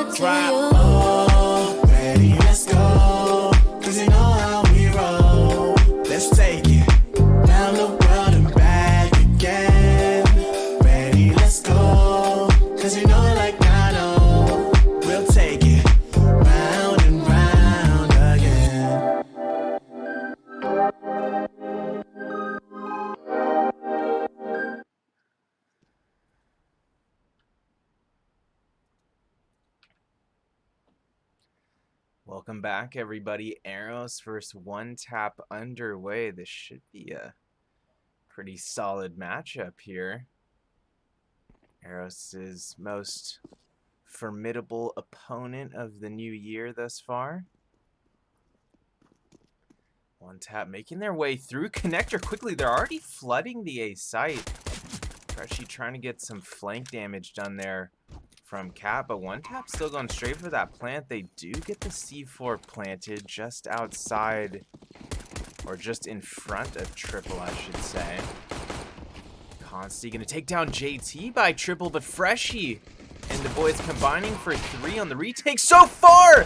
it to drop. you. Oh, ready, let's go. Cause you know how we roll. Let's take it round the world and back again. Ready, let's go. Cause you know it like I know. We'll take it round and round again. Welcome back, everybody. Eros versus One Tap underway. This should be a pretty solid matchup here. Eros' most formidable opponent of the new year thus far. One Tap making their way through connector quickly. They're already flooding the A site. Freshie trying to get some flank damage done there from Cat, but One Tap still going straight for that plant. They do get the C4 planted just outside, or just in front of Triple, I should say. Consti gonna take down JT by Triple, but Freshie and the boys combining for 3 on the retake so far!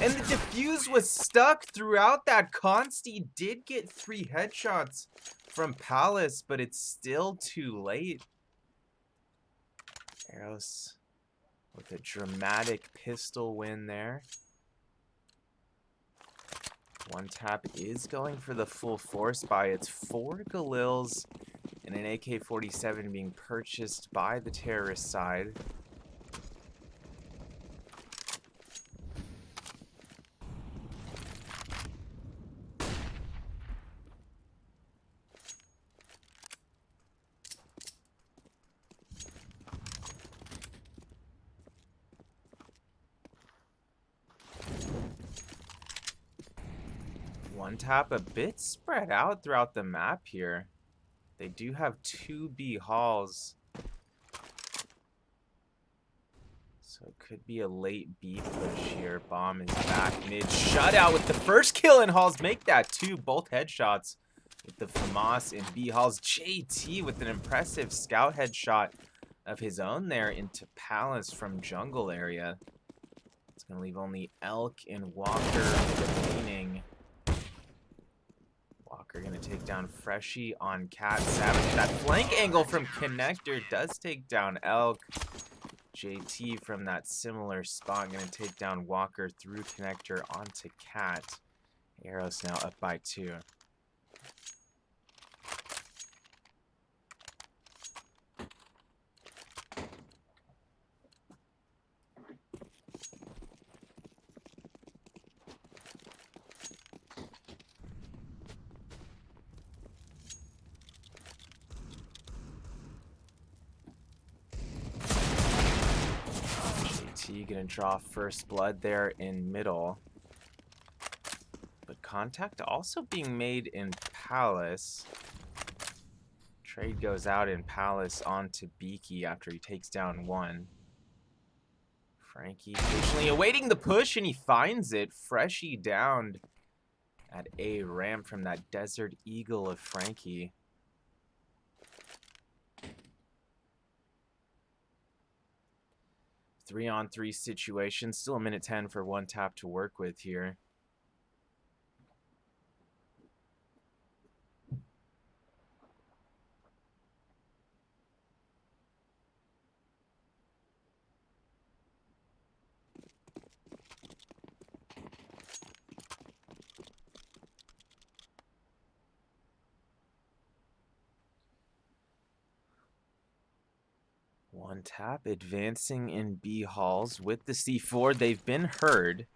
And the defuse was stuck throughout that. Consti did get 3 headshots from Palace, but it's still too late. Eros with a dramatic pistol win there. One Tap is going for the full force buy. It's 4 Galils and an AK-47 being purchased by the terrorist side. One Tap a bit spread out throughout the map here. They do have 2 B halls, so it could be a late B push here. Bomb is back mid. Shutout with the first kill, and halls make that 2. Both headshots with the FAMAS in B halls. JT with an impressive scout headshot of his own there into Palace from jungle area. It's going to leave only Elk and Walker remaining. Walker gonna take down Freshie on Cat. Savage. That flank angle from Connector does take down Elk. JT from that similar spot gonna take down Walker through Connector onto Cat. Eros now up by 2. Gonna draw first blood there in middle, but contact also being made in Palace. Trade goes out in Palace onto Beaky after he takes down 1. Frankie patiently awaiting the push, and he finds it. Freshie downed at A ramp from that Desert Eagle of Frankie. Three-on-3 situation. Still a minute 10 for One Tap to work with here. One Tap advancing in B halls with the C4. They've been heard.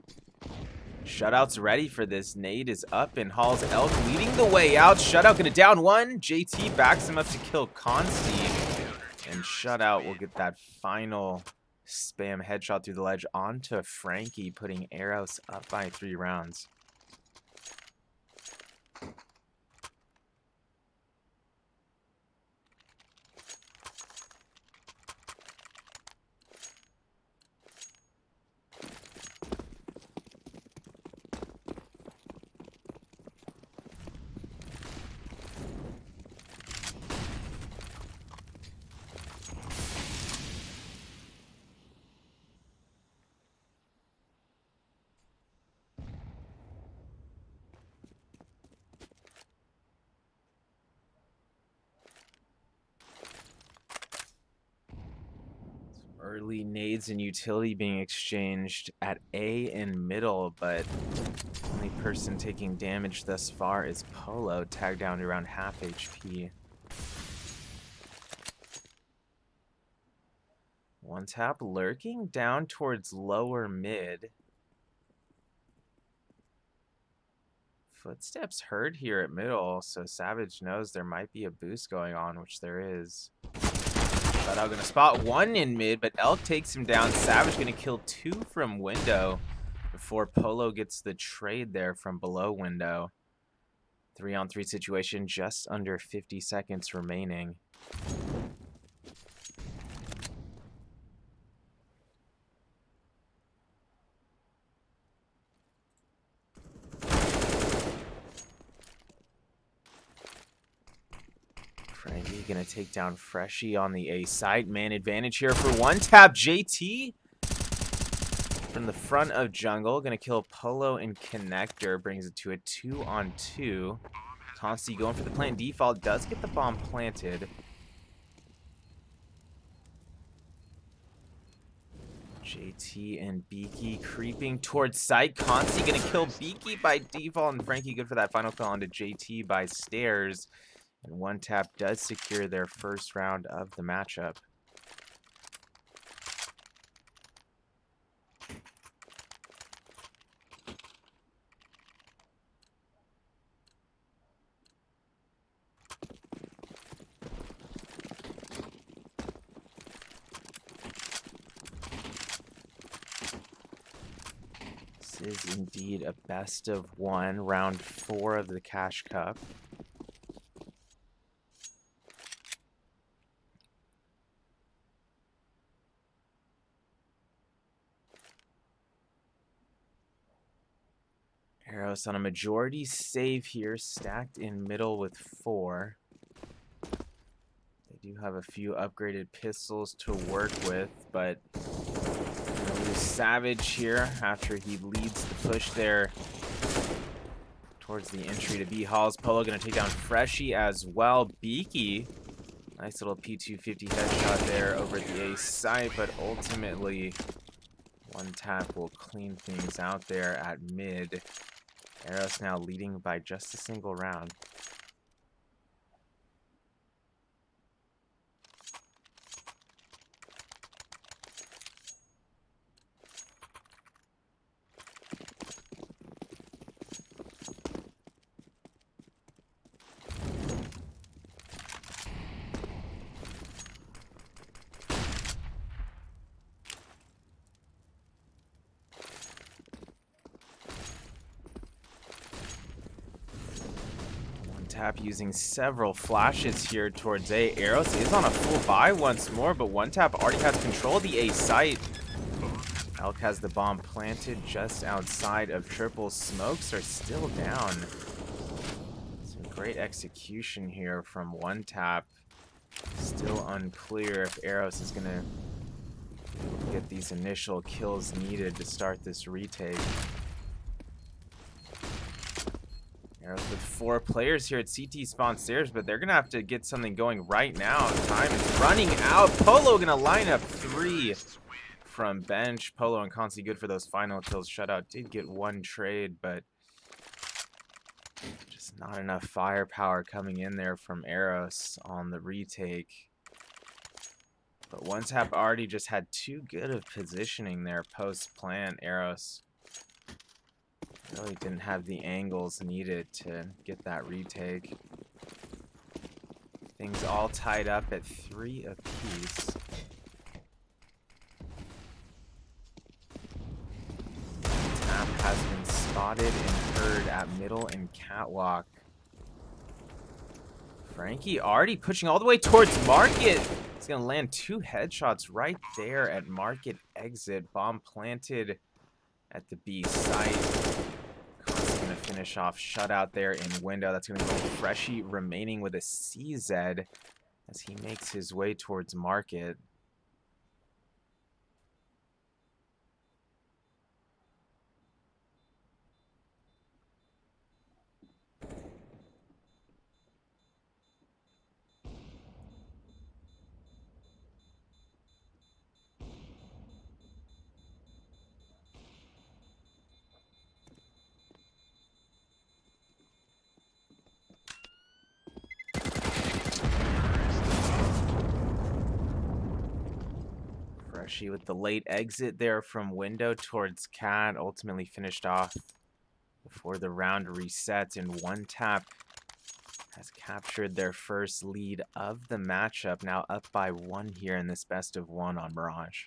Shutout's ready for this. Nade is up in halls. Elk leading the way out. Shutout gonna down 1. JT backs him up to kill Consti. And Shutout will get that final spam headshot through the ledge onto Frankie, putting Eros up by 3 rounds. early nades and utility being exchanged at A and middle, but only person taking damage thus far is Polo, tagged down to around half HP. One tap lurking down towards lower mid. Footsteps heard here at middle, so Savage knows there might be a boost going on, which there is. Shutout gonna spot one in mid, but Elk takes him down. Savage gonna kill two from window before Polo gets the trade there from below window. 3-on-3 situation, just under 50 seconds remaining. Frankie gonna take down Freshie on the A side. Man advantage here for one tap. JT from the front of jungle. Gonna kill Polo and Connector. Brings it to a 2-on-2. Consti going for the plant default. Does get the bomb planted. JT and Beaky creeping towards site. Consti gonna kill Beaky by default. And Frankie good for that final kill onto JT by stairs. And one tap does secure their first round of the matchup. This is indeed a best of one, round 4 of the Cash Cup. Eros on a majority save here, stacked in middle with 4. They do have a few upgraded pistols to work with, but lose Savage here after he leads the push there towards the entry to B halls. Polo gonna take down Freshie as well. Beaky, nice little P250 headshot there over at the A site, but ultimately one tap will clean things out there at mid. Eros now leading by just a single round. Tap using several flashes here towards A. Eros is on a full buy once more, but one tap already has control of the A site. Elk has the bomb planted just outside of triple. Smokes are still down. Some great execution here from one tap. Still unclear if Eros is gonna get these initial kills needed to start this retake. Eros with 4 players here at CT spawn stairs, but they're gonna have to get something going right now. Time is running out. Polo gonna line up 3 from bench. Polo and Consi good for those final kills. Shutout did get 1 trade, but just not enough firepower coming in there from Eros on the retake. But one tap already just had too good of positioning there post plant. Eros really didn't have the angles needed to get that retake. Things all tied up at 3 apiece. Tap has been spotted and heard at middle and catwalk. Frankie already pushing all the way towards market. He's gonna land 2 headshots right there at market exit. Bomb planted at the B site. Finish off shutout there in window. That's going to go Freshie remaining with a CZ as he makes his way towards market. Freshie with the late exit there from window towards cat, ultimately finished off before the round resets, and One Tap has captured their first lead of the matchup, now up by 1 here in this best of 1 on Mirage.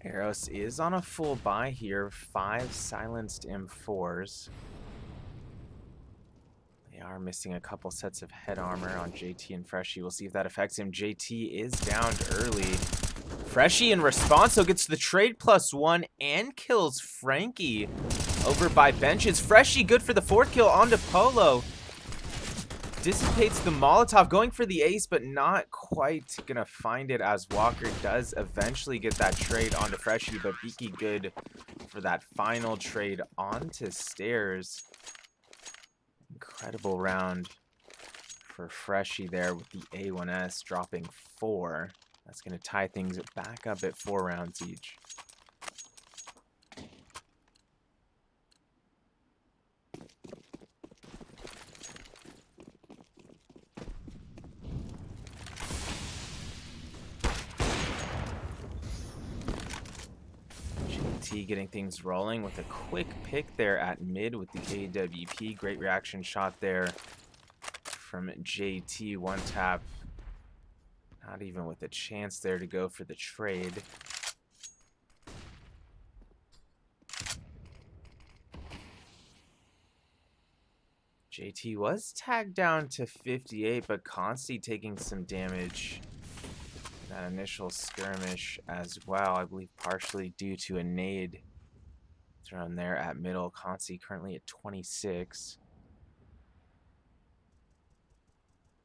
Eros is on a full buy here, 5 silenced M4s. They are missing a couple sets of head armor on JT and Freshie. We'll see if that affects him. JT is downed early. Freshie in response, so gets the trade +1 and kills Frankie over by benches. Freshie good for the 4th kill onto Polo. Dissipates the Molotov, going for the ace, but not quite gonna find it, as Walker does eventually get that trade onto Freshie, but Beaky good for that final trade onto stairs. Incredible round for Freshie there with the A1S dropping 4. That's gonna tie things back up at 4 rounds each. Getting things rolling with a quick pick there at mid with the AWP. Great reaction shot there from JT. One tap. Not even with a chance there to go for the trade. JT was tagged down to 58, but Consti taking some damage. That initial skirmish as well, I believe partially due to a nade thrown there at middle. Consti currently at 26.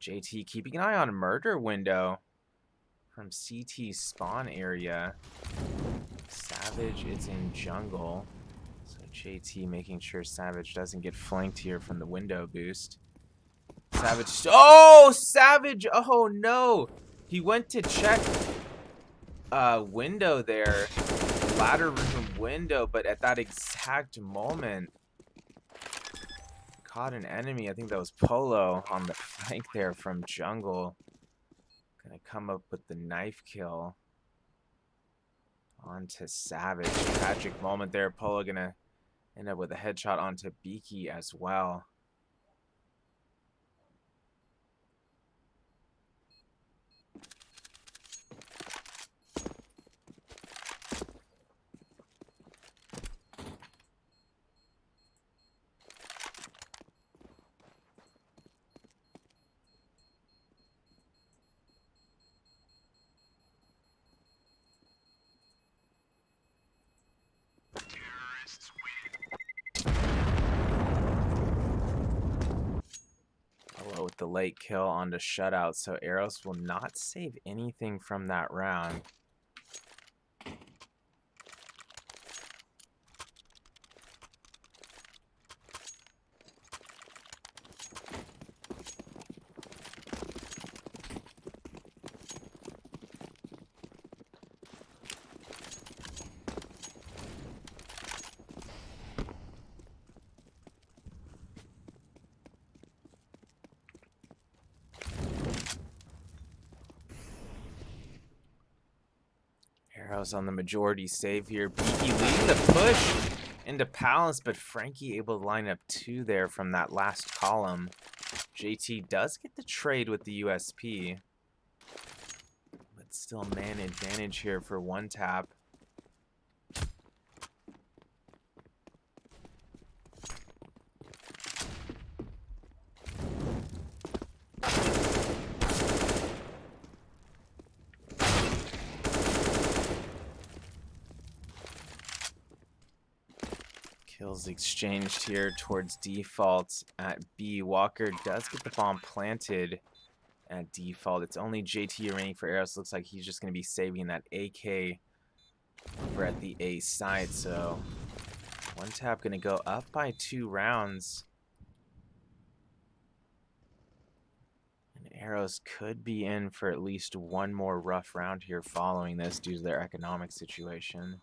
JT keeping an eye on a murder window from CT spawn area. Savage is in jungle, so JT making sure Savage doesn't get flanked here from the window boost. Savage, oh, Savage, oh no! He went to check window there, ladder room window, but at that exact moment, caught an enemy. I think that was Polo on the flank there from jungle. Gonna come up with the knife kill onto Savage. Tragic moment there. Polo gonna end up with a headshot onto Beaky as well. With the late kill onto shutout, so Eros will not save anything from that round. Eros on the majority save here. Beaky leading the push into Palace, but Frankie able to line up 2 there from that last column. JT does get the trade with the USP, but still man advantage here for One Tap. Kills exchanged here towards default at B. Walker does get the bomb planted at default. It's only JT remaining for Eros. Looks like he's just going to be saving that AK over at the A side. So One Tap going to go up by 2 rounds. And Eros could be in for at least 1 more rough round here following this due to their economic situation.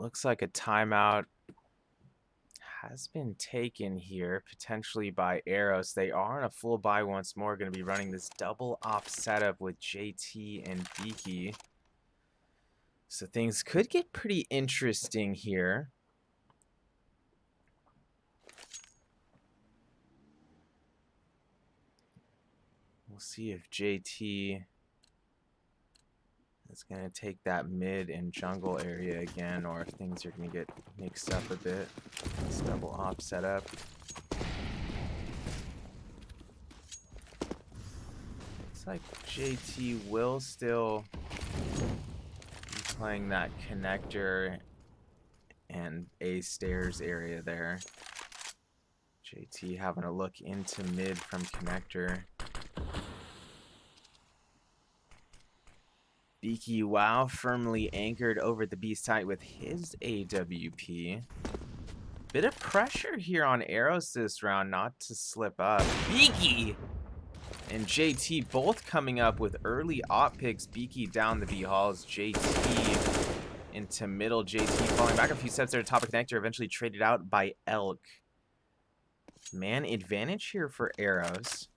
Looks like a timeout has been taken here, potentially by Eros. They are on a full buy once more, going to be running this double op setup with JT and Beaky. So things could get pretty interesting here. We'll see if JT is going to take that mid and jungle area again, or if things are going to get mixed up a bit. This double op setup. Looks like JT will still be playing that connector and A stairs area there. JT having a look into mid from connector. Beaky Wow firmly anchored over the B site with his AWP. Bit of pressure here on Eros this round not to slip up. Beaky and JT both coming up with early op picks. Beaky down the B halls. JT into middle. JT falling back a few steps there. Top of connector. Eventually traded out by Elk. Man advantage here for Eros.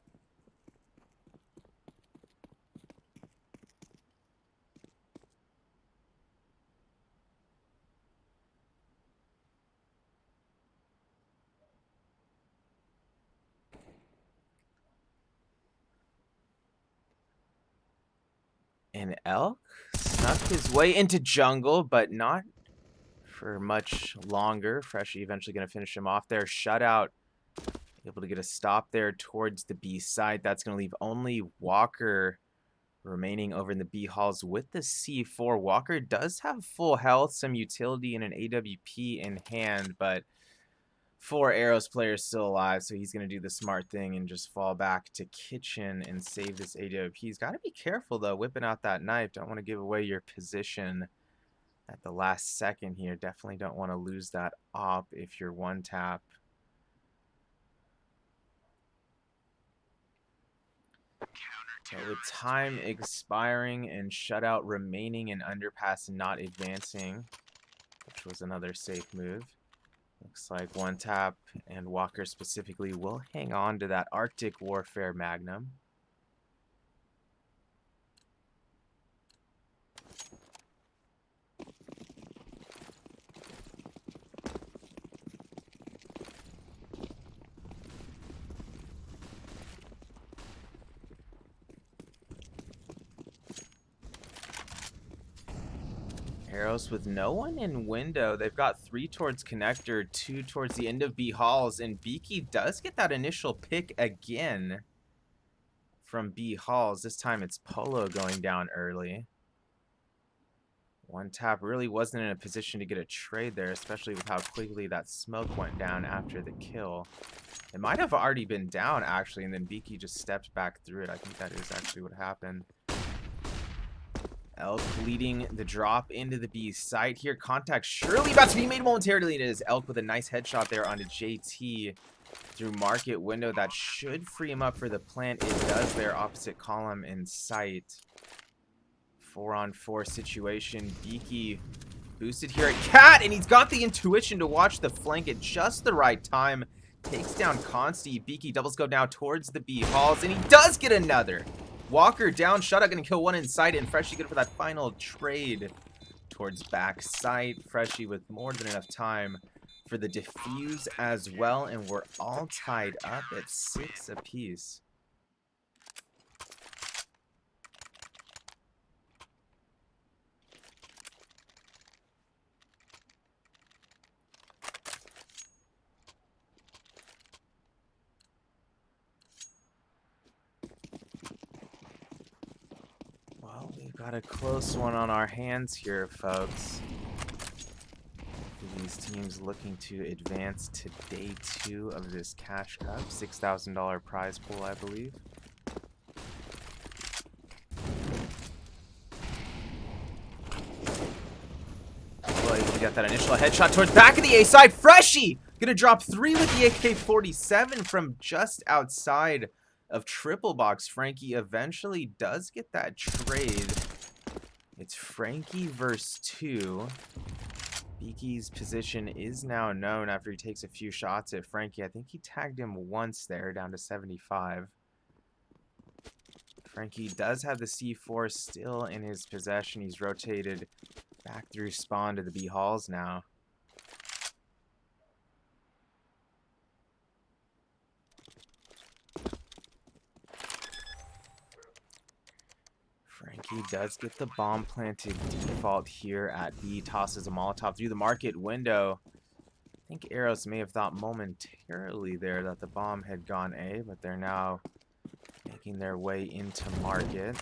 And Elk snuck his way into jungle, but not for much longer. Freshie eventually going to finish him off there. Shutout able to get a stop there towards the B side. That's going to leave only Walker remaining over in the B halls with the C4. Walker does have full health, some utility, and an AWP in hand, but 4 Eros players still alive, so he's going to do the smart thing and just fall back to kitchen and save this AWP. He's got to be careful, though, whipping out that knife. Don't want to give away your position at the last second here. Definitely don't want to lose that op if you're one tap. So with time expiring and shutout remaining and underpass and not advancing, which was another safe move. Looks like one tap and Walker specifically will hang on to that Arctic Warfare Magnum. Eros with no one in window. They've got 3 towards connector, 2 towards the end of B halls, and Beaky does get that initial pick again from B halls. This time it's Polo going down early. One tap really wasn't in a position to get a trade there, especially with how quickly that smoke went down after the kill. It might have already been down, actually, and then Beaky just stepped back through it. I think that is actually what happened. Elk leading the drop into the B site here. Contact surely about to be made momentarily. It is Elk with a nice headshot there onto JT through market window. That should free him up for the plant. It does there, opposite column in sight. 4-on-4 situation. Beaky boosted here at Cat, and he's got the intuition to watch the flank at just the right time. Takes down Consti. Beaky doubles go now towards the B halls, and he does get another. Walker down, Shutout gonna kill one inside, and Freshie good for that final trade towards back site. Freshie with more than enough time for the defuse as well, and we're all tied up at 6 apiece. Well, we've got a close one on our hands here, folks. These teams looking to advance to day 2 of this cash cup. $6,000 prize pool, I believe. Well, able to get that initial headshot towards back of the A side. Freshie gonna drop 3 with the AK-47 from just outside of triple box. Frankie eventually does get that trade. It's Frankie versus 2. Beaky's position is now known after he takes a few shots at Frankie. I think he tagged him once there, down to 75. Frankie does have the C4 still in his possession. He's rotated back through spawn to the B halls now. Frankie does get the bomb planted default here at B, tosses a Molotov through the market window. I think Eros may have thought momentarily there that the bomb had gone A, but they're now making their way into market.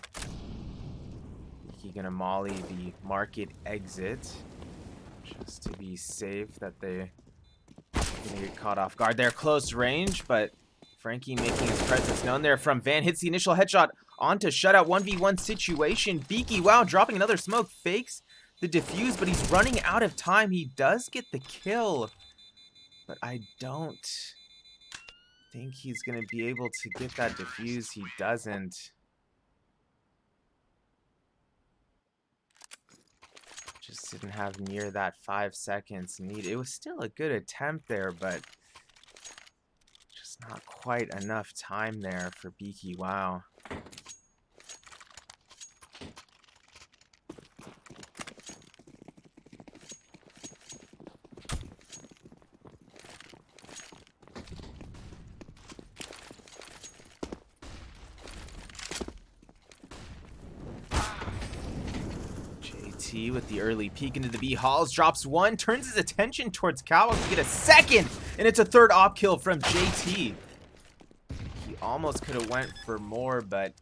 He gonna molly the market exit just to be safe that they gonna get caught off guard. They're close range, but Frankie making his presence known there from Van. Hits the initial headshot onto shutout 1v1 situation. Beaky, wow, dropping another smoke, fakes the defuse, but he's running out of time. He does get the kill, but I don't think he's going to be able to get that defuse. He doesn't. Just didn't have near that 5 seconds need. It was still a good attempt there, but just not quite enough time there for Beaky. Wow. With the early peek into the B halls, drops one, turns his attention towards Cowbox to get a second, and it's a third op kill from JT. He almost could have went for more, but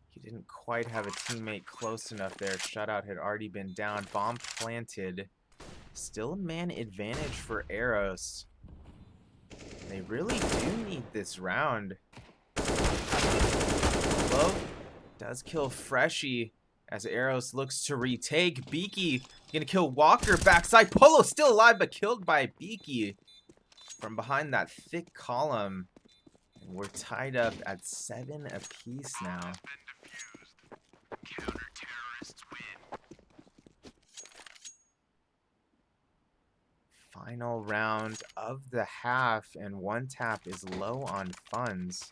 he didn't quite have a teammate close enough there. Shutout had already been down. Bomb planted. Still a man advantage for Eros. They really do need this round. Low does kill Freshie as Eros looks to retake. Beaky gonna kill Walker backside. Polo still alive, but killed by Beaky from behind that thick column. And we're tied up at 7 apiece now. Final round of the half, and one tap is low on funds.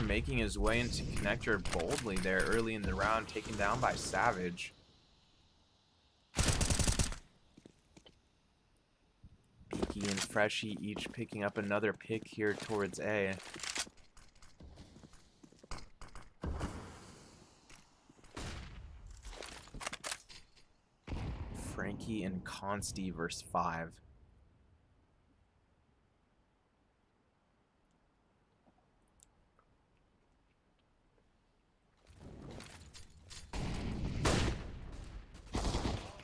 Making his way into connector boldly there early in the round, taken down by Savage. Beaky and Freshie each picking up another pick here towards A. Frankie and Consti versus 5.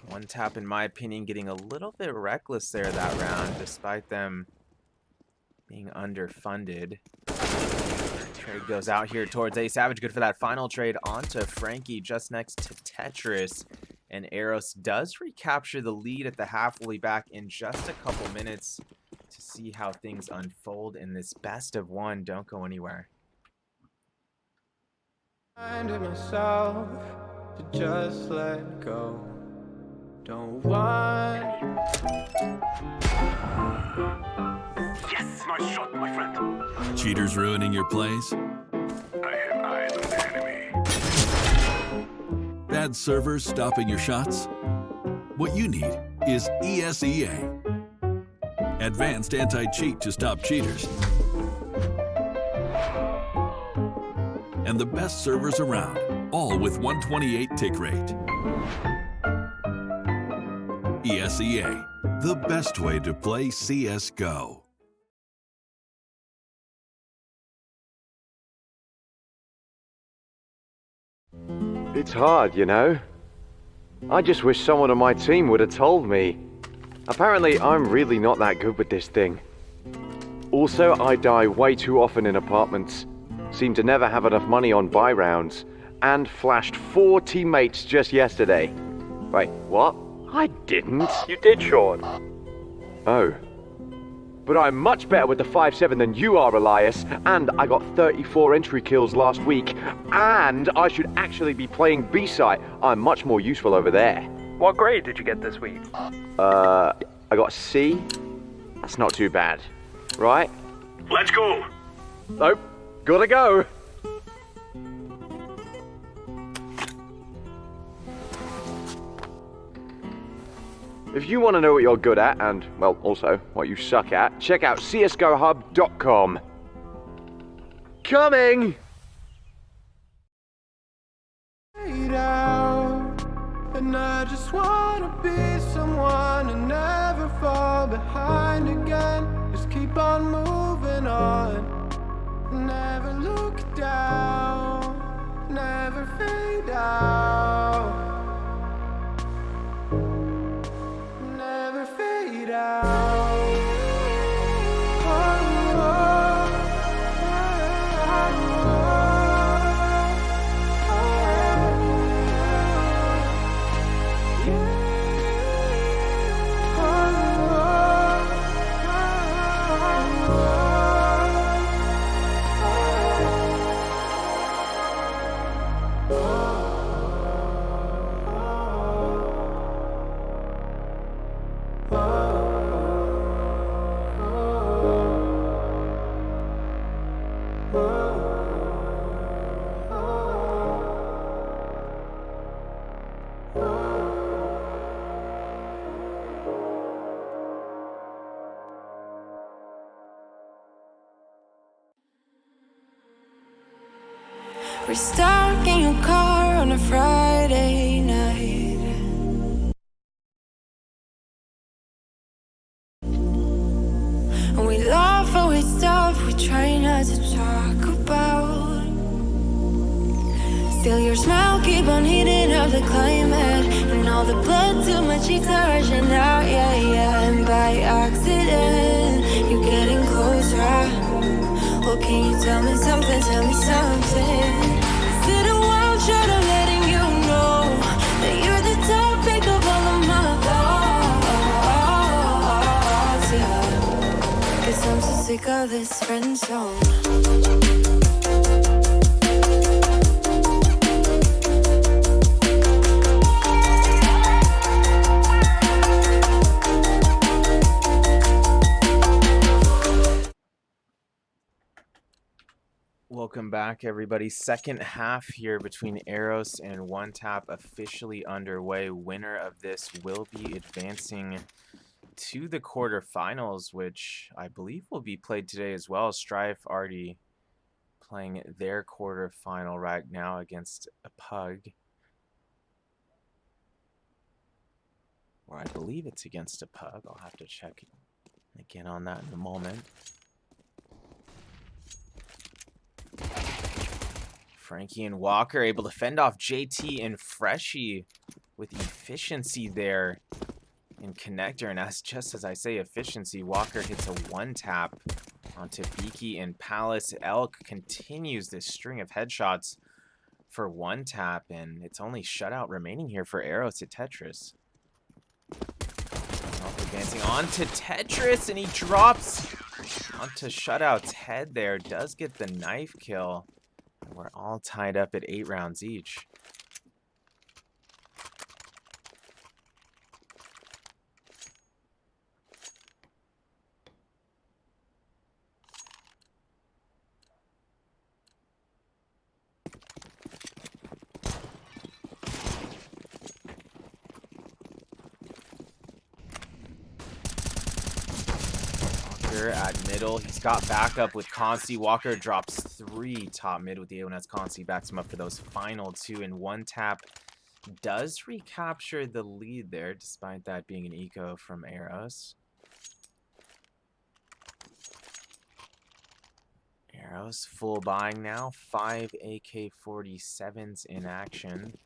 One tap, in my opinion, getting a little bit reckless there that round, despite them being underfunded. Trade goes out here towards A. Savage, good for that final trade onto Frankie, just next to Tetris. And Eros does recapture the lead at the half. We'll be back in just a couple minutes to see how things unfold in this best of one. Don't go anywhere. Finding myself to just let go. Don't want. Yes, nice shot, my friend. Cheaters ruining your plays? I have eyes on the enemy. Bad servers stopping your shots? What you need is ESEA. Advanced anti-cheat to stop cheaters. And the best servers around, all with 128 tick rate. ESEA, the best way to play CSGO. It's hard, you know. I just wish someone on my team would have told me. Apparently, I'm really not that good with this thing. Also, I die way too often in apartments. seem to never have enough money on buy rounds, and flashed 4 teammates just yesterday. Wait, what? I didn't. You did, Sean. Oh. But I'm much better with the 5.7 than you are, Elias, and I got 34 entry kills last week, and I should actually be playing B-site. I'm much more useful over there. What grade did you get this week? I got a C. That's not too bad, right? Let's go. Nope, gotta go. If you want to know what you're good at, and, well, also what you suck at, check out csgohub.com. Coming! Fade out, and I just wanna be someone and never fall behind again. Just keep on moving on, never look down, never fade out. Never fade out. We're stuck in your car on a Friday night, and we laugh at stuff we try not to talk about. Still your smell keep on heating up the climate, and all the blood to my cheeks are rushing out, yeah, yeah. And by accident, you're getting closer. Well, can you tell me something, tell me something? Is it a wild shot of letting you know that you're the topic of all of my thoughts, yeah. 'Cause I'm so sick of this friend zone. Welcome back, everybody. Second half here between Eros and One Tap officially underway. Winner of this will be advancing to the quarterfinals, which I believe will be played today as well. Strife already playing their quarterfinal right now against a Pug. Or I believe it's against a Pug. I'll have to check again on that in a moment. Frankie and Walker able to fend off JT and Freshie with efficiency there in connector. And just as I say efficiency, Walker hits a 1-tap onto Beaky and Palace. Elk continues this string of headshots for 1-tap, and it's only shutout remaining here for Eros at Tetris. Advancing onto Tetris, and he drops onto Shutout's head there. Does get the knife kill. We're all tied up at 8 rounds each. At middle, he's got backup with Consi. Walker drops 3 top mid with the A1 as Consi backs him up for those final 2, and 1-tap does recapture the lead there, despite that being an eco from Eros. Eros full buying now, 5 AK-47s in action.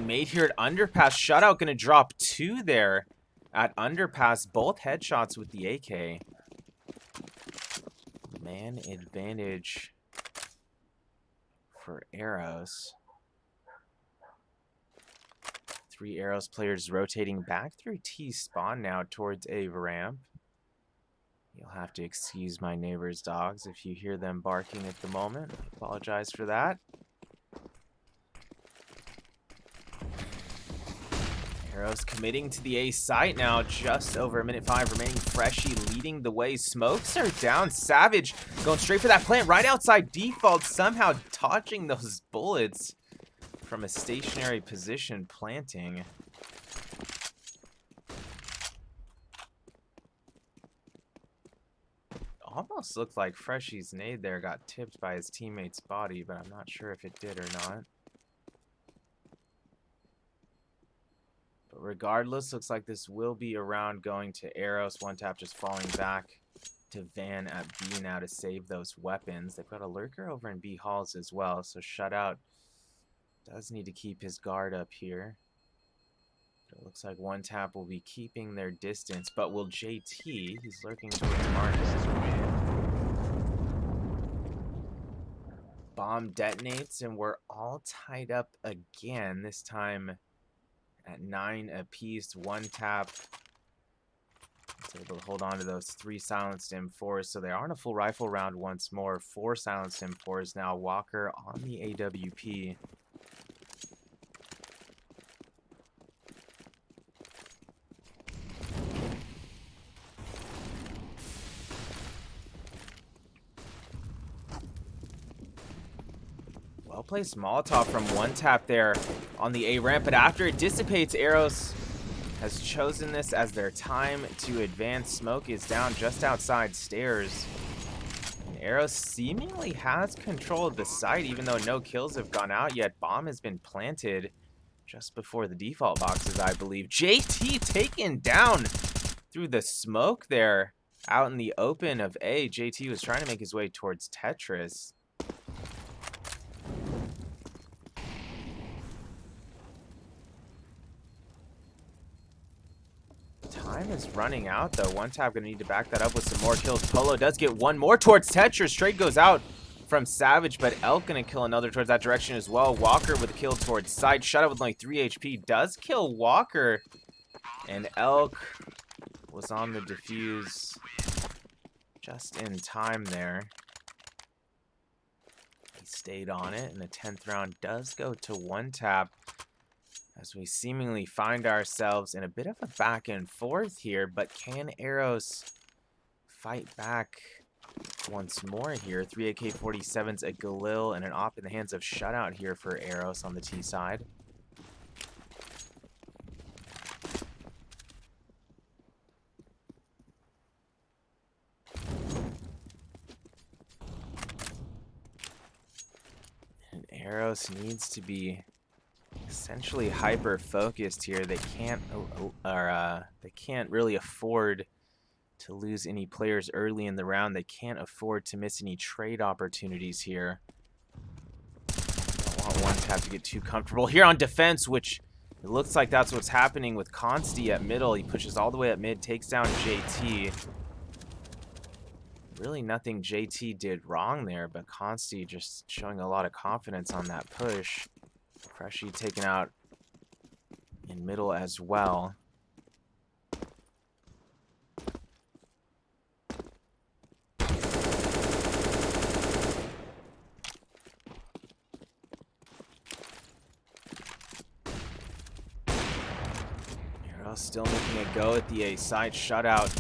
made here at Underpass. Shutout gonna drop 2 there at Underpass. Both headshots with the AK. Man advantage for Eros. 3 Eros players rotating back through T spawn now towards A ramp. You'll have to excuse my neighbor's dogs if you hear them barking at the moment. I apologize for that. Eros committing to the A site now. Just over a minute 5 remaining. Freshie leading the way. Smokes are down. Savage going straight for that plant right outside default. Somehow dodging those bullets from a stationary position, planting. Almost looked like Freshie's nade there got tipped by his teammate's body, but I'm not sure if it did or not. But regardless, looks like this will be a round going to Eros. One tap just falling back to Van at B now to save those weapons. They've got a lurker over in B halls as well, so Shutout does need to keep his guard up here. It looks like One Tap will be keeping their distance, but will JT? He's lurking towards Marcus. Bomb detonates, and we're all tied up again, this time at 9 apiece. One Tap is able to hold on to those 3 silenced M4s, so they are in a full rifle round once more. 4 silenced M4s now. Walker on the AWP. Well-placed Molotov from One Tap there on the A ramp, but after it dissipates, Eros has chosen this as their time to advance. Smoke is down just outside stairs. And Eros seemingly has control of the site, even though no kills have gone out yet. Bomb has been planted just before the default boxes, I believe. JT taken down through the smoke there out in the open of A. JT was trying to make his way towards Tetris. Time is running out, though. One Tap gonna need to back that up with some more kills. Polo does get one more towards Tetris. Trade goes out from Savage, but Elk gonna kill another towards that direction as well. Walker with a kill towards side. Shutout with only 3 HP does kill Walker, and Elk was on the defuse just in time there. He stayed on it, and the 10th round does go to One Tap, as we seemingly find ourselves in a bit of a back and forth here. But can Eros fight back once more here? 3 AK-47s, a Galil, and an op in the hands of Shutout here for Eros on the T side. And Eros needs to be essentially hyper focused here. They can't really afford to lose any players early in the round. They can't afford to miss any trade opportunities here. Don't want One Tap to get too comfortable here on defense, which it looks like that's what's happening with Consti at middle. He pushes all the way up mid, takes down JT. Really nothing JT did wrong there, but Consti just showing a lot of confidence on that push. Freshie taken out in middle as well. Eros still making a go at the A side. Shutout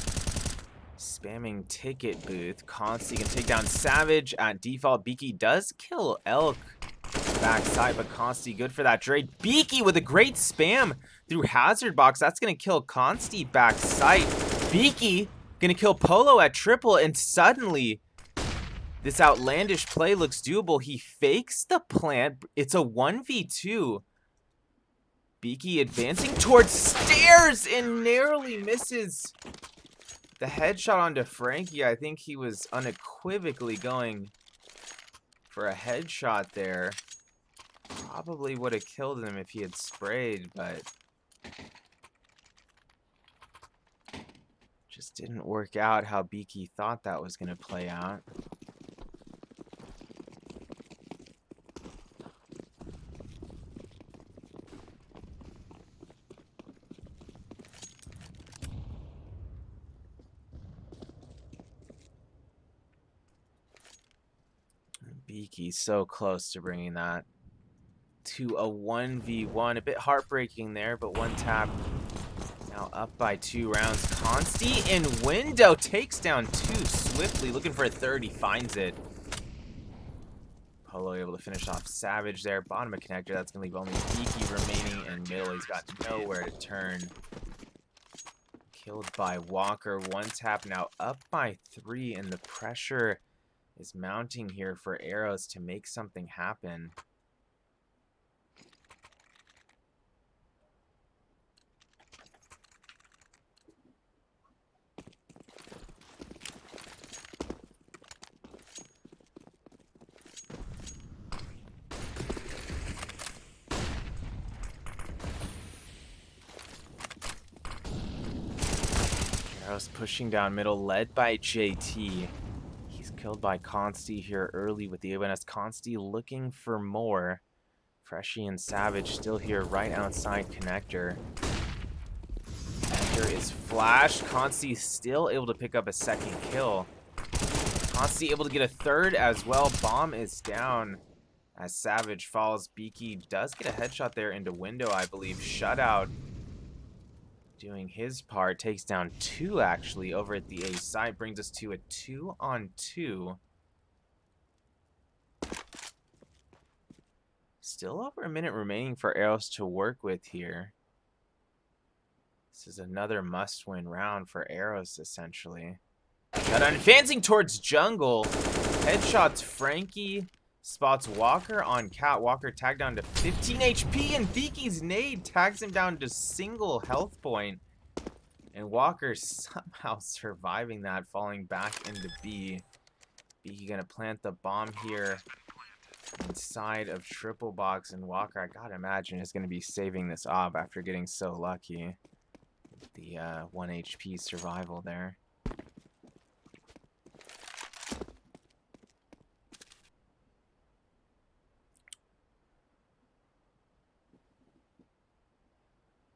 spamming ticket booth. Consti can take down Savage at default. Beaky does kill Elk backside, but Consti good for that trade. Beaky with a great spam through hazard box. That's gonna kill Consti backside. Beaky gonna kill Polo at triple, and suddenly this outlandish play looks doable. He fakes the plant. It's a 1v2. Beaky advancing towards stairs and narrowly misses the headshot onto Frankie. I think he was unequivocally going for a headshot there. Probably would have killed him if he had sprayed, but just didn't work out how Beaky thought that was going to play out. Beaky so close to bringing that to a 1v1. A bit heartbreaking there, but one tap. Now up by 2 rounds. Consti in window takes down 2 swiftly. Looking for a third. He finds it. Polo able to finish off Savage there. Bottom of connector. That's going to leave only Beaky remaining in middle. He's got nowhere to turn. Killed by Walker. One tap now up by 3. And the pressure is mounting here for Eros to make something happen. Eros pushing down middle, led by JT. He's killed by Consti here early with the ONS. Consti looking for more. Freshy and Savage still here right outside connector. Connector is flashed. Consti still able to pick up a second kill. Consti able to get a third as well. Bomb is down as Savage falls. Beaky does get a headshot there into window, I believe. Shutout doing his part, takes down 2 actually over at the A side, brings us to a 2-on-2. Still over a minute remaining for Eros to work with here. This is another must-win round for Eros, essentially. But advancing towards jungle, headshots Frankie, spots Walker on Cat. Walker tagged down to 15 HP, and Beaky's nade tags him down to single health point. And Walker somehow surviving that, falling back into B. Beaky gonna plant the bomb here inside of triple box, and Walker, I gotta imagine, is gonna be saving this op after getting so lucky. The 1 HP survival there.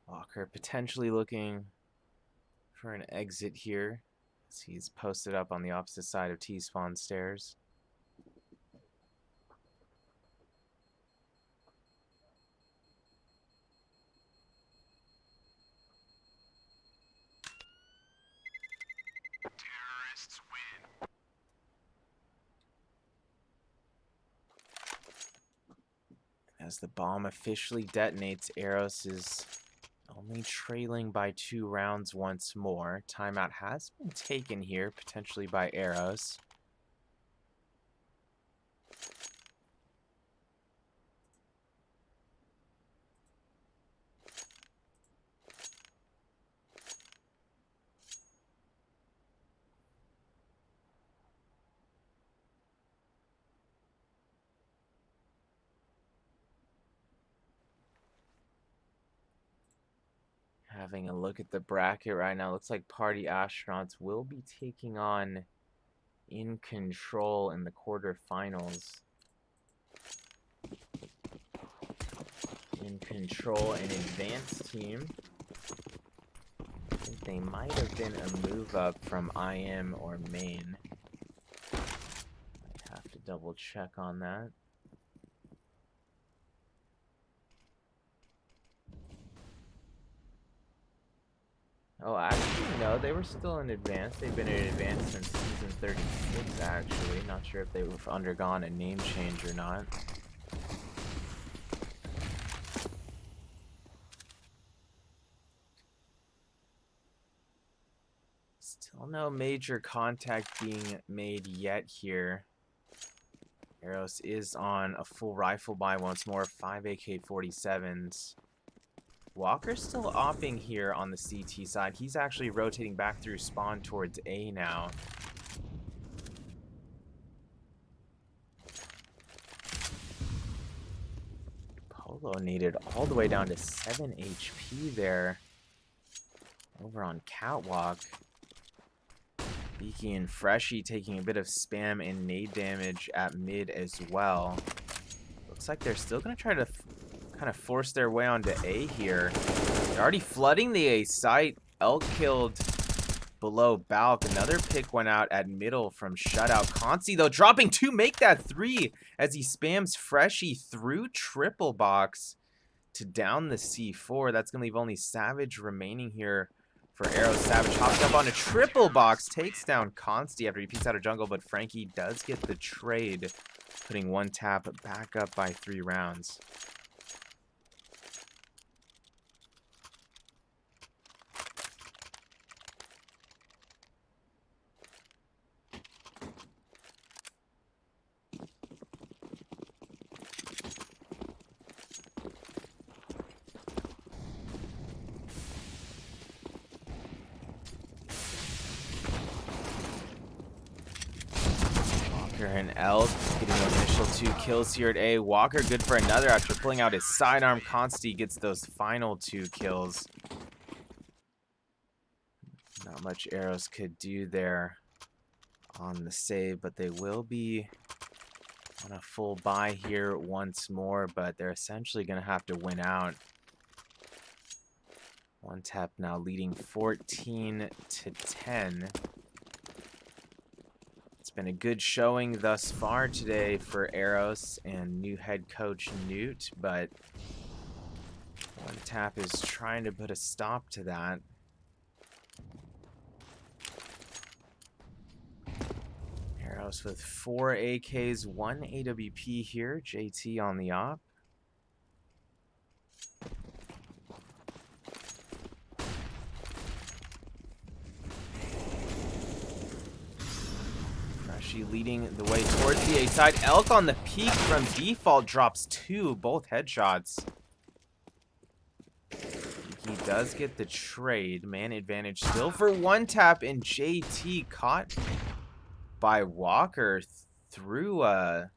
Walker potentially looking for an exit here, as he's posted up on the opposite side of T-spawn stairs. Terrorists win. As the bomb officially detonates, Eros is only trailing by 2 rounds once more. Timeout has been taken here, potentially by Eros. Having a look at the bracket right now, looks like Party Astronauts will be taking on In Control in the quarterfinals. In Control, an advanced team. I think they might have been a move up from IM or Main. Might have to double check on that. Oh, actually, no, they were still in advance. They've been in advance since season 36, actually. Not sure if they've undergone a name change or not. Still no major contact being made yet here. Eros is on a full rifle buy once more, 5 AK-47s. Walker's still opping here on the CT side. He's actually rotating back through spawn towards A now. Polo needed all the way down to 7 HP there. Over on Catwalk. Beaky and Freshy taking a bit of spam and nade damage at mid as well. Looks like they're still going to try to kind of force their way onto A here. They're already flooding the A site. Elk killed below Balk. Another pick went out at middle from Shutout. Consi, though, dropping 2, make that 3 as he spams Freshy through triple box to down the C4. That's going to leave only Savage remaining here for Eros. Savage hops up on a triple box, takes down Consti after he peeks out of jungle, but Frankie does get the trade, putting one tap back up by 3 rounds. And Elk getting those initial 2 kills here at A. Walker good for another after pulling out his sidearm. Consti gets those final 2 kills. Not much Eros could do there on the save, but they will be on a full buy here once more, but they're essentially going to have to win out. One tap now leading 14-10. Been a good showing thus far today for Eros and new head coach Newt, but One Tap is trying to put a stop to that. Eros with 4 AKs, 1 AWP here. JT on the op. Leading the way towards the A side. Elk on the peak from default drops 2, both headshots. He does get the trade. Man advantage still for One Tap, and JT caught by Walker through a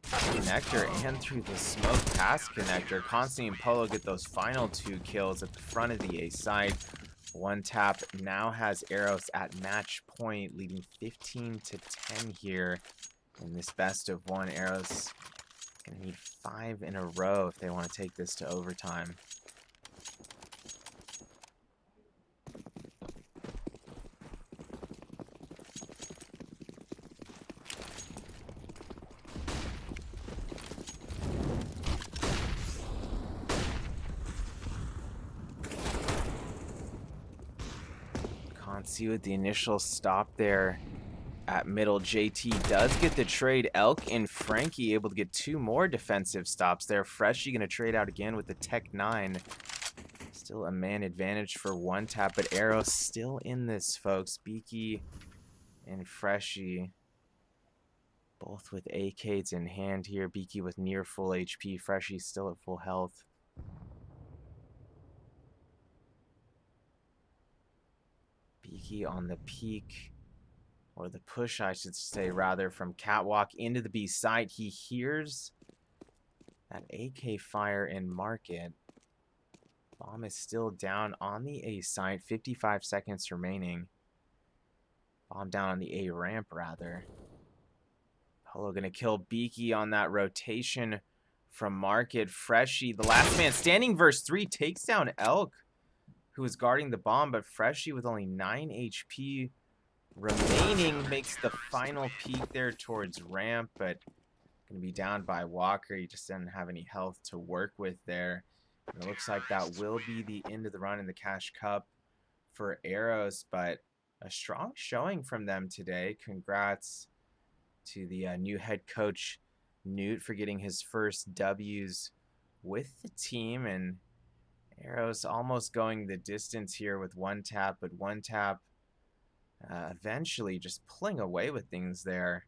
connector and through the smoke past connector. Constantine and Polo get those final 2 kills at the front of the A side. One Tap now has Eros at match point, leading 15-10 here in this best of 1. Eros gonna need 5 in a row if they want to take this to overtime. See with the initial stop there at middle. JT does get the trade. Elk and Frankie able to get 2 more defensive stops there. Freshie gonna trade out again with the Tech 9. Still a man advantage for One Tap, but Eros still in this, folks. Beaky and Freshie both with AKs in hand here. Beaky with near full HP. Freshie still at full health. Beaky on the peak, or the push I should say rather, from Catwalk into the B site. He hears that AK fire in Market. Bomb is still down on the A site, 55 seconds remaining. Bomb down on the A ramp rather. Polo gonna kill Beaky on that rotation from Market. Freshie, the last man standing verse 3, takes down Elk, who was guarding the bomb, but Freshie with only 9 HP remaining makes the final peek there towards ramp, but going to be down by Walker. He just didn't have any health to work with there. And it looks like that will be the end of the run in the Cash Cup for Eros, but a strong showing from them today. Congrats to the new head coach, Newt, for getting his first W's with the team, and Eros almost going the distance here with One Tap, but One Tap eventually just pulling away with things there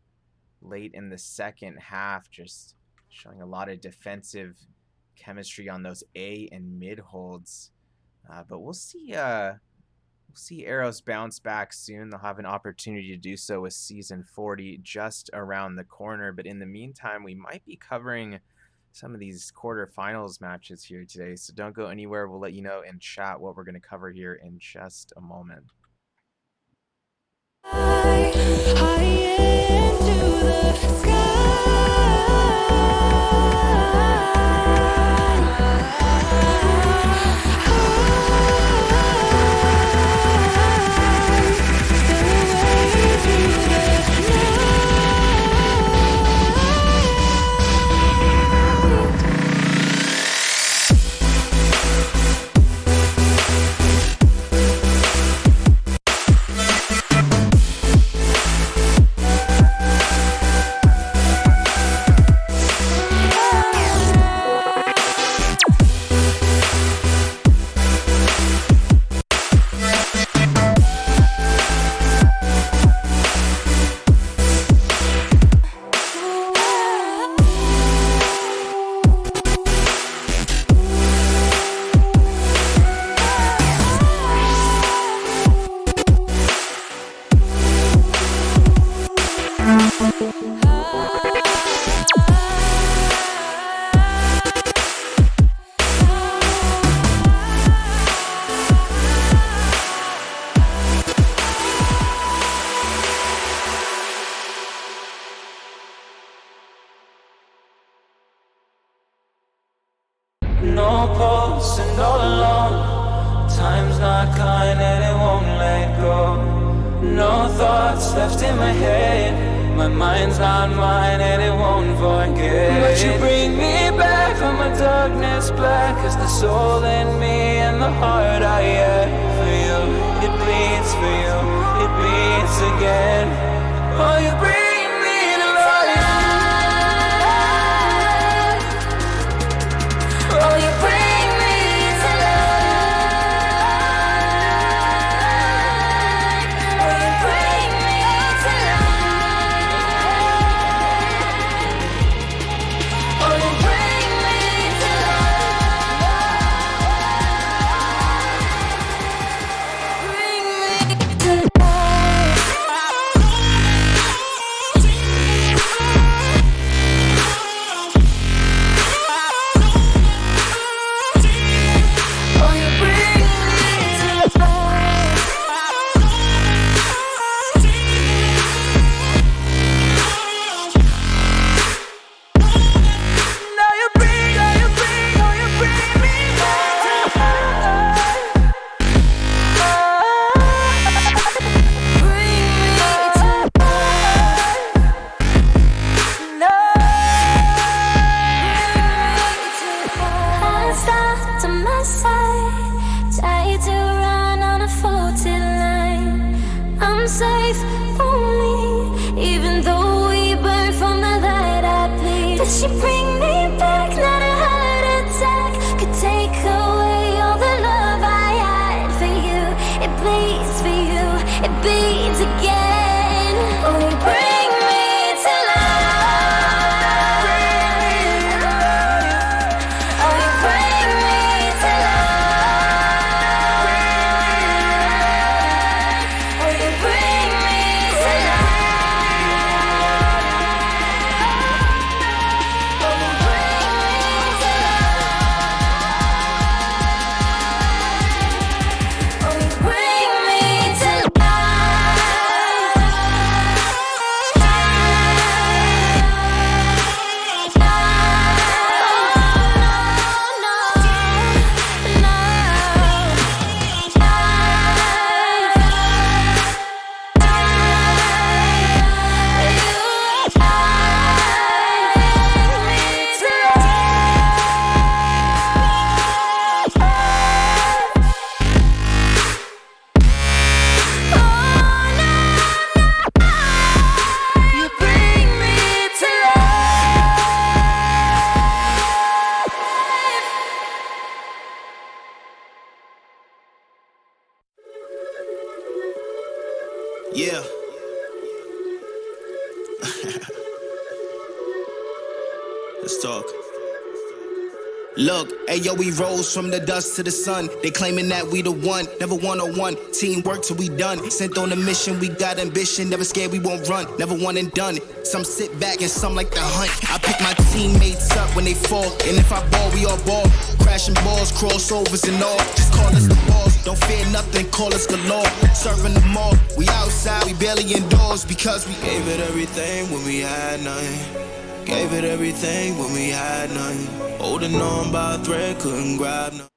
late in the second half, just showing a lot of defensive chemistry on those A and mid holds. But we'll see Eros bounce back soon. They'll have an opportunity to do so with Season 40 just around the corner. But in the meantime, we might be covering some of these quarterfinals matches here today. So don't go anywhere. We'll let you know in chat what we're going to cover here in just a moment. High into the No pulse and all alone. Time's not kind and it won't let go. No thoughts left in my head. My mind's not mine and it won't forget. But you bring me back from my darkness black. Cause the soul in me and the heart I have for you. It bleeds for you, it beats again. Oh, you bring me to life. Oh, you bring me to life. Oh, you bring me to life. Oh, you bring me to life. Bring me to safe only, even though we burn from the light I bleed. Does she bring me back? Not a heart attack could take away all the love I had for you. It bleeds for you, it beats again. Oh, you bring me to life. Oh, you bring me to life. Oh, you bring me to life. Oh, you bring me to life. Oh, you bring me to Yeah. Let's talk. Look, ayo, we rose from the dust to the sun. They claiming that we the one, never one-on-one. Teamwork till we done. Sent on a mission, we got ambition. Never scared, we won't run. Never one and done. Some sit back and some like the hunt. I pick my teammates up when they fall. And if I ball, we all ball. Crashing balls, crossovers and all. Just call us the balls. Don't fear nothing, call us galore. Serving them all. We outside, we barely indoors because we gave it everything when we had nothing. Gave it everything when we had nothing. Holding on by a thread, couldn't grab nothing.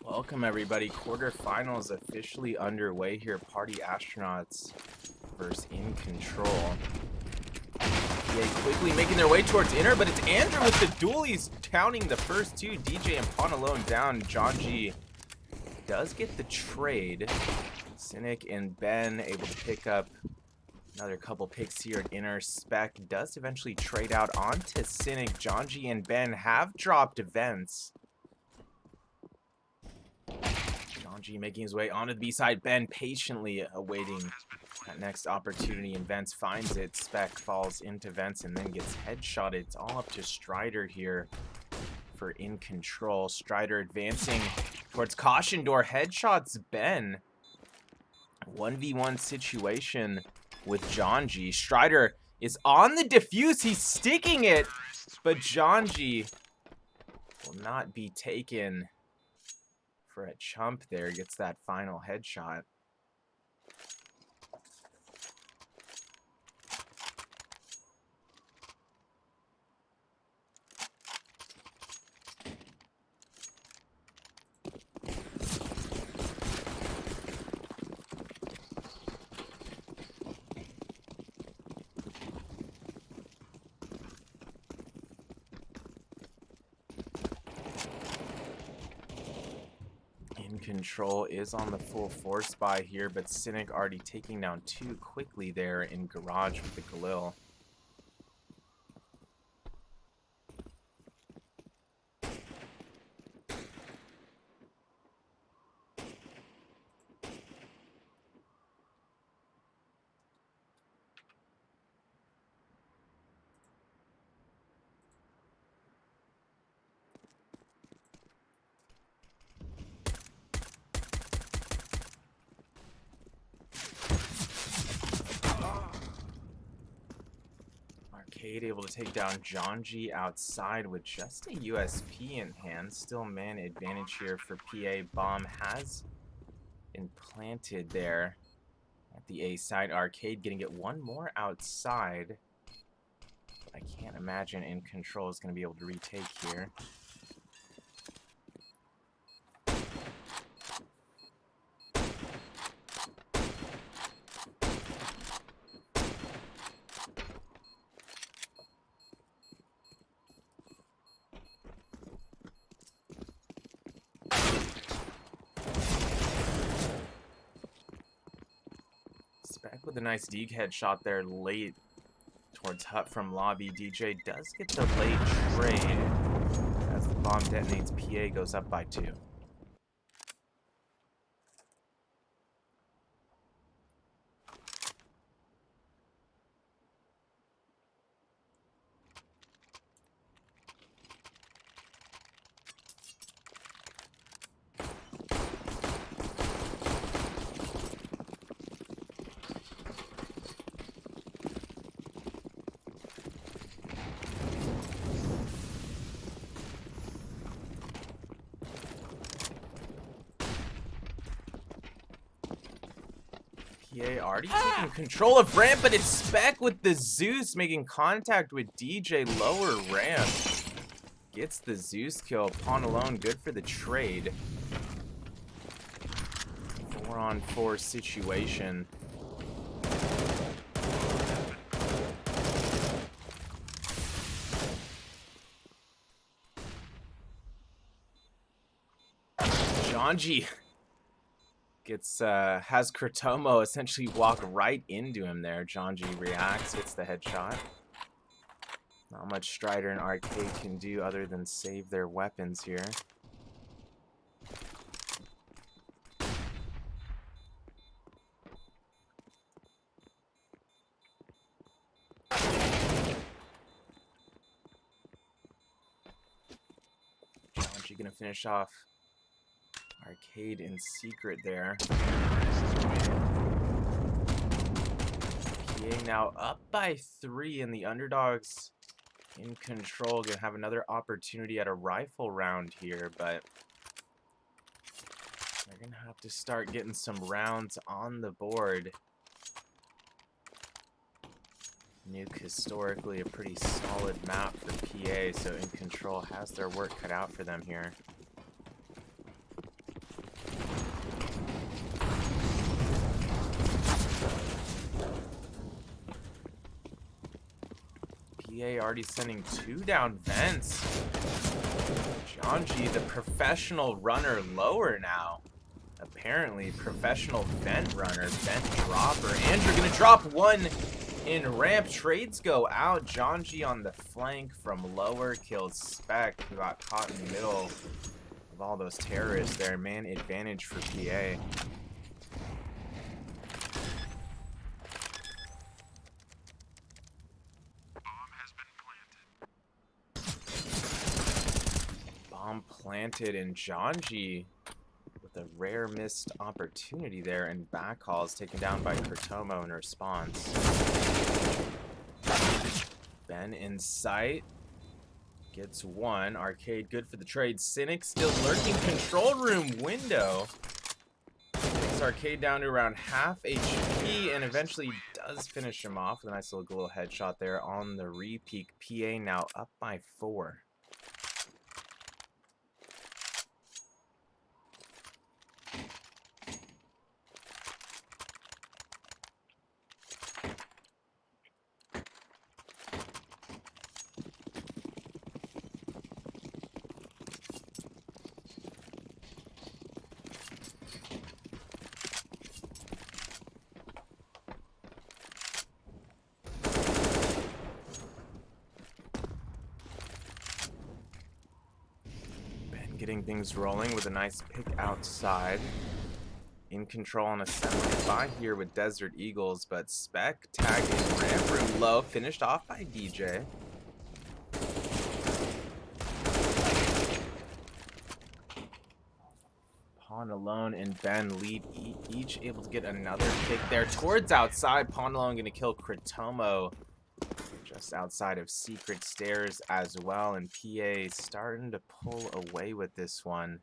Welcome everybody. Quarterfinals officially underway here. Party Astronauts versus In Control. Yeah, quickly making their way towards inner, but it's Andrew with the duel. He's counting the first two. DJ and Pawn alone down. John G does get the trade. Cynic and Ben able to pick up another couple picks here at inner. Spec does eventually trade out onto Cynic. John G and Ben have dropped events. John G making his way onto the B side. Ben patiently awaiting that next opportunity, and Vents finds it. Spec falls into Vents and then gets headshotted. It's all up to Strider here for In Control. Strider advancing towards Caution Door. Headshots Ben. 1v1 situation with John G. Strider is on the defuse. He's sticking it, but John G will not be taken for a chump there. Gets that final headshot. Control is on the full force buy here, but Cynic already taking down two quickly there in Garage with the Galil. Able to take down John G outside with just a USP in hand. Still man advantage here for PA. Bomb has been planted there at the A side. Arcade gonna get one more outside. I can't imagine In Control is gonna be able to retake here. With a nice deke headshot there late towards Hut from lobby. DJ does get the late trade as the bomb detonates. PA goes up by 2. PA already taking control of ramp, but it's Spec with the Zeus making contact with DJ lower ramp. Gets the Zeus kill. Pawn alone, good for the trade. 4-on-4 situation. Janji gets has Kratomo essentially walk right into him there. Janji reacts, hits the headshot. Not much Strider and Arcade can do other than save their weapons here. she gonna finish off Arcade in secret there. PA now up by 3, and the underdogs in control. Gonna have another opportunity at a rifle round here, but they're gonna have to start getting some rounds on the board. Nuke historically a pretty solid map for PA, so in control has their work cut out for them here. PA already sending 2 down vents. Janji, the professional runner, lower now. Apparently, professional vent runner, vent dropper. Andrew gonna drop 1 in ramp. Trades go out. Janji on the flank from lower kills Spec, who got caught in the middle of all those terrorists there. Man advantage for PA. Bomb planted, and Janji with a rare missed opportunity there, and backhauls taken down by Kurtomo in response. Ben in sight. Gets 1. Arcade good for the trade. Cynic still lurking control room window. Takes Arcade down to around half HP and eventually does finish him off with a nice little headshot there on the re-peak. PA now up by 4. Getting things rolling with a nice pick outside. In control on assembly by here with Desert Eagles, but Spec tagging ramp room low, finished off by DJ. Pawn Alone and Ben lead each able to get another pick there towards outside. Pawn Alone gonna kill Kurtomo just outside of Secret Stairs as well, and PA starting to pull away with this one.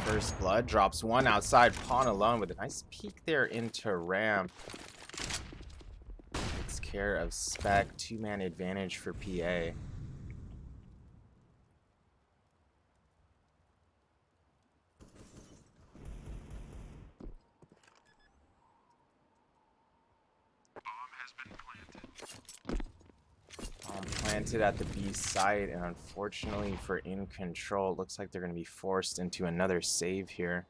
First blood drops 1 outside. Pawn Alone with a nice peek there into ramp. Takes care of Spec. 2-man advantage for PA. Planted at the B site, and unfortunately for In Control, it looks like they're going to be forced into another save here.